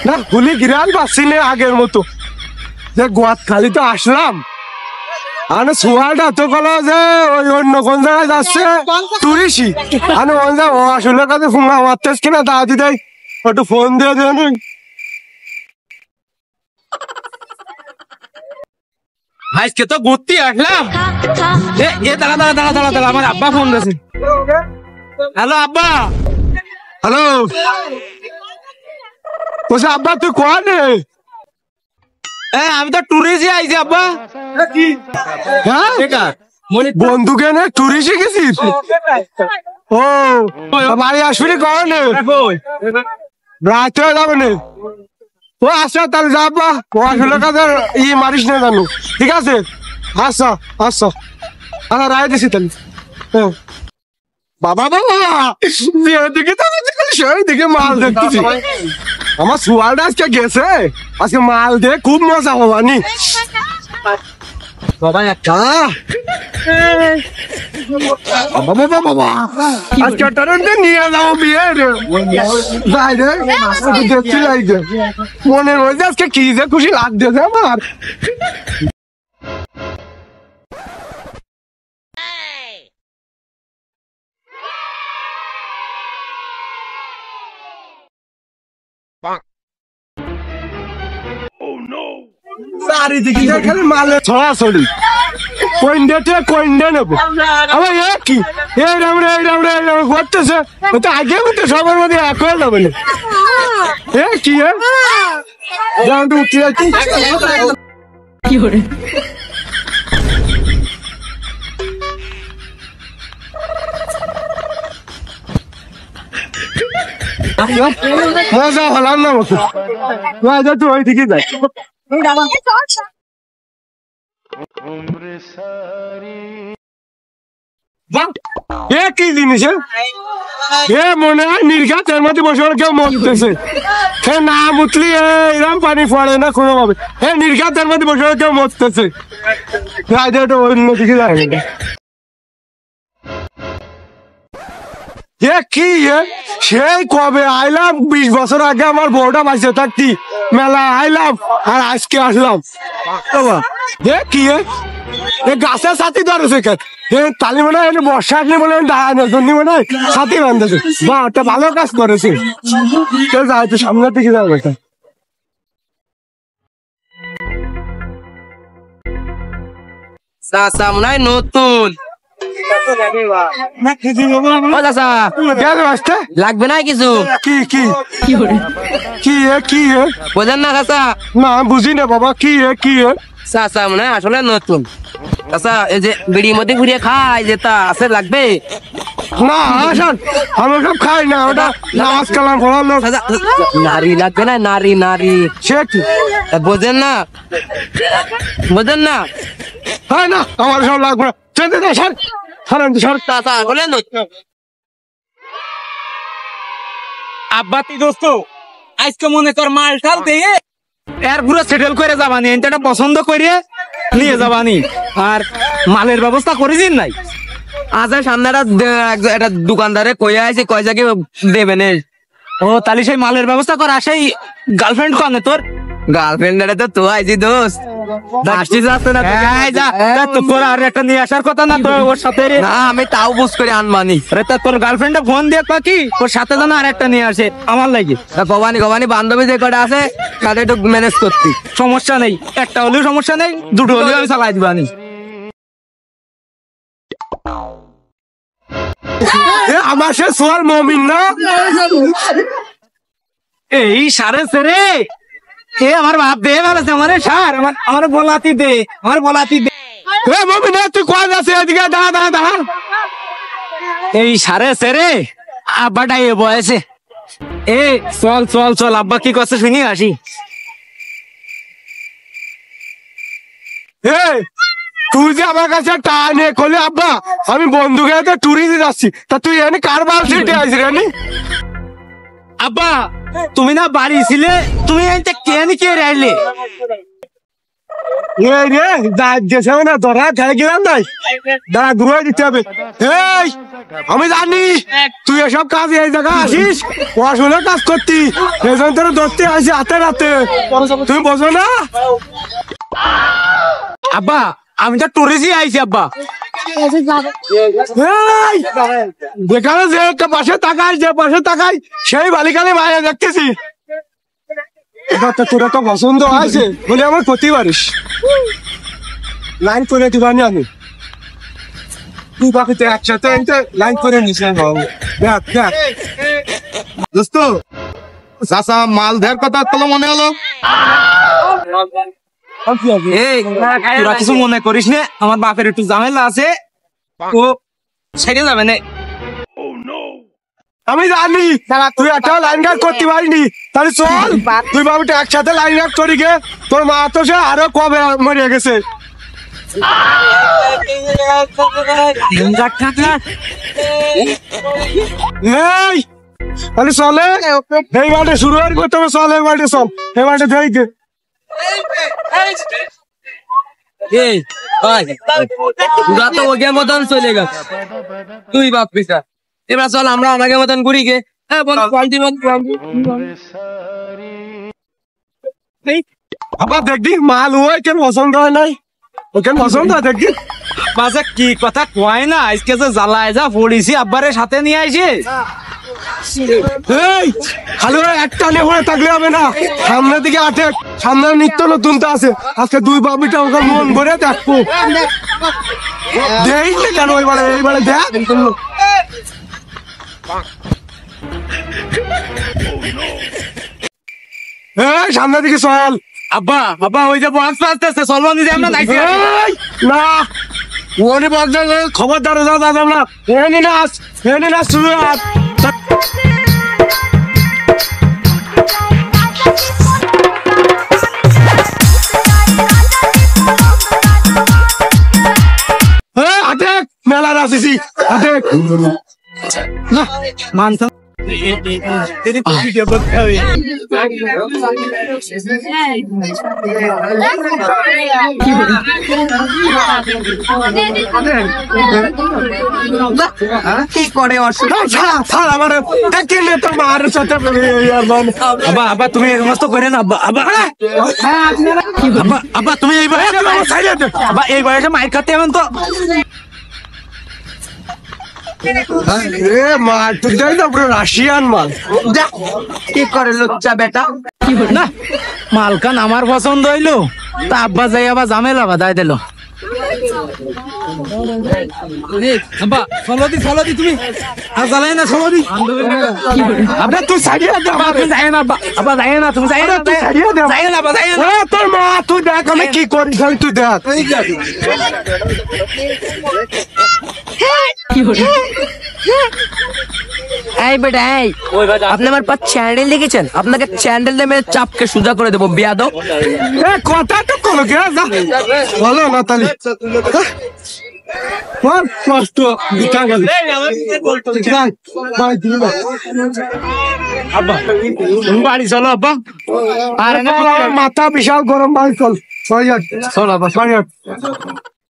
না গুলি গিরান পাচ্ছি না আগের মতো, যে গোয়াত খালি তো আসলাম আর সোয়ালটা তো কলো যে ওই অন্য কোন জায়গায় যাচ্ছে টুরিস্টই আর আসলে কাছে ফোন মারতেছ কিনা তা দিদাই একটু ফোন দিয়ে দেন। আজকে তো ঘুরতে আসলাম। দাঁড়া দাঁড়া দাঁড়া দাঁড়া দাঁড়া, আমার আব্বা ফোন দিয়েছে। হ্যালো আব্বা। হ্যালো বলছি আব্বা তুই কোয়ানে? আমি তো ট্যুরিস্টে আইছি আব্বা। হ্যাঁ বন্ধুকে নে টুরিস্টে গেছিস? ও বাড়ি আসবি কনে? রাত হয়ে যাবে না। ও আচ্ছা তাহলে যাবা, ও আসলে কাজে মারিস না জানো, ঠিক আছে? আচ্ছা আচ্ছা আচ্ছা রায় দিছি তাহলে। বাবা বাবা যেদিকে তো সেই দিকে মাল দেখতেছি। আমার সোয়ালটা আজকে গেছে, আজকে মাল দিয়ে খুব মজা হবানি। বাবা একটা বাবা বাবা আজকে টরেন্টে নিয়ে যাবো বিয়ে রে, যাই রে দেখছি লাগছে মনের মধ্যে আজকে কি যে খুশি লাগতেছে আমার। চারিদিকে খালি মালে ছড়াছড়ি, কইন্ডে নেবো আমার কি এইরাম করতেছে, তো আগে তো সবার মধ্যে এক হয়ে যাবে না। কি মজা হলাম না মতো তুই ওই দিকে যাই। কি জিনিস মনে হয় নির্ঘাত এর মধ্যে বসে কেউ মরতেছে, না মুতলি এরকম পানি পড়ে না কোনো ভাবে, নির্ঘাত এর মধ্যে বসে কেউ মরতেছে, অন্যদিকে যায় না। কি সেই কবে আইলাম, 20 বছর আগে আমার বউটা বাঁচে থাকতি মেলা আইলাম আর আজকে আসলাম। কি গাছের সাথী ধরেছে তালি মনে হয় বর্ষা আসলে বলে দাঁড়ায় না জন্য মনে হয় সাথী বান্ধেছে, বা একটা ভালো কাজ করেছে। যাই সামনের দিকে যাবো এটা মনে হয় নতুন লাগবে না কিছু। কি কি কি কি বোঝেন না চাচা? না বুঝি না বাবা। কি কি চাচা মনে হয় আসলে নতুন। চাচা এই যে বিড়ির মধ্যে ঘুরিয়ে খাই যে তা আছে লাগবে না? আমি সব খাই না, ওটা নামাজ কালাম পড়ালো। নারী লাগবে না? নারী নারী সে কি বোঝেন না? বোঝেন না? হয় না আমার সব লাগবে না। আব্বা তুই দোস্ত আজকে মনে কর মালটাল দিয়ে এর পুরো সেটেল করে যাবানি, এটা পছন্দ করে নিয়ে যাবানি, আর মালের ব্যবস্থা করেছিস নাই? আজ সামনে একটা দোকানদারে কয়ে আছে কয় জায়গায় দেবে নে। ও তাহলে সেই মালের ব্যবস্থা কর। সেই গার্লফ্রেন্ড কনে তোর? গার্লফ্রেন্ড তো তো আইছি দোস্ত, আমি তাও বুঝ করে আনবানি। তোর গার্লফ্রেন্ড ফোন দিয়ে কি ওর সাথে যেন আর একটা নিয়ে আসে আমার লাগে। গবানি গবানি বান্ধবী যে কটা আছে তাদের একটু ম্যানেজ করতি। সমস্যা নেই, একটা হলেও সমস্যা নেই, দুটো হলেও আমি চালাই দিবানি। আমার সে সোয়াল মমিন না এই সারে সেরে আমার বাপ দে বলেছে আমার সার আমার বলাতি দে, আমার বলাতি দে। তুই কোন আছে এদিকে দাঁড়া দাঁড়া দাঁড়া। এই সারে সেরে আব্বাটা এ বয়সে চল চল চল আব্বা কি করছে শুনি আসি। তুই যে আমার কাছে টানে করলে আব্বা আমি বন্ধুকে ট্যুরিস্টে যাচ্ছি, তা তুই এনে কার বাল সিটে আসি রানি? আব্বা তুমি না বাড়ি ছিলে, তুমি কেন কে রাইলে? এই রে দেশে না ধরা খেয়ে গেলাম নাই দাঁড়া ঘুরে দিতে হবে। এই আমি জানি তুই এসব কাজ এই জায়গায় আসিস পড়াশোনার কাজ করতি এই জন্য তোর ধরতে আসি হাতে রাতে তুমি বোঝো না। আব্বা আমি তো টুরিস্টই আইছি আব্বা। এই যেখানে যে পাশে তাকাই যে পাশে তাকাই সেই বালিকালে মায়া দেখতেছি। তোরা তো পছন্দ আছে বলে আমার ক্ষতি পারিস লাইন করে দিবানি আমি তুই বাকি তো একসাথে লাইন করে নিস দেখ দেখ দোস্ত চাচা মাল দেওয়ার কথা তোর মনে হলো? এই তোরা কিছু মনে করিস না, আমার বাপের একটু ঝামেলা আছে, ও ছেড়ে যাবে না। আমি জানি তুই একটা লাইন গার্ড করতে পারিনি, তাহলে চল তুই বাবুটা একসাথে লাইন গার্ড করি গে। তোর মা তো সে আরো কবে মরে গেছে। এই তাহলে চলে এই মাঠে শুরু আর করতে হবে। চল এই মাঠে চল, এই মাঠে দেখে এই তোরা তো ওকে মতন চলে গেছে, তুই বাপ পিছা এবার চল আমরা আমাকে মতন ঘুরি গে। আবার দেখবি মাল ওই কেন পছন্দ হয় নাই, ওকে পছন্দ হয় দেখবি। বাজা কি কথা কয় না, আজকে যে জ্বালায় যা পড়িছি আব্বারে সাথে নিয়ে আইছে। এই খালি একটা নেমে থাকলে হবে না, সামনের দিকে আটে সামনে নিত্য নতুন তো আছে। আজকে দুই বাবিটা ওকে মন ভরে দেখবো। দেখলে কেন এইবারে দেখ এই সামনের দিকে চল। আব্বা আব্বা ওই যে বক্স বাজতেছে, চলবো নিজে আমরা নাইছি। এই, না ওরে বাজে খবরদার দাদা না এনে নাচ শুরু আর আটেক মেলার আসিছি আটেক না মানতাম কি করে আমার দেখলে তোর মার সাথে আব্বা আব্বা তুমি এই সমস্ত করে না আব্বা আব্বা আব্বা আব্বা তুমি এই বয়সে আব্বা এই বয়সে মাইর খাতে এমন তো মার তুই যাই না পুরো রাশিয়ান মাল। কি করে লুচ্চা বেটা না মালখান আমার পছন্দ হইলো তা আব্বা যাই আবার ঝামেলা বাধাই দিল। আব্বা চলো দি তুমি আর জ্বালাই না চলো দি আরে তুই সারিয়ে দে তুমি যাই না আব্বা আব্বা যাই না তুমি যাই না তুই সারিয়ে দে যাই না আব্বা যাই না তোর মা তুই দেখ আমি কি করি খালি তুই দেখ। এই বেটা এই আপনি আমার পা চ্যান্ডেল লিখেছেন, আপনাকে চ্যান্ডেল দিয়ে মেরে চাপকে সোজা করে দেবো বিয়াদব। কথা তো কোনো কে বলো না তাহলে কষ্ট আব্বা তুমি বাড়ি চলো আব্বা। আর মাথা বিশাল গরম বাড়ি চল চল আব্বা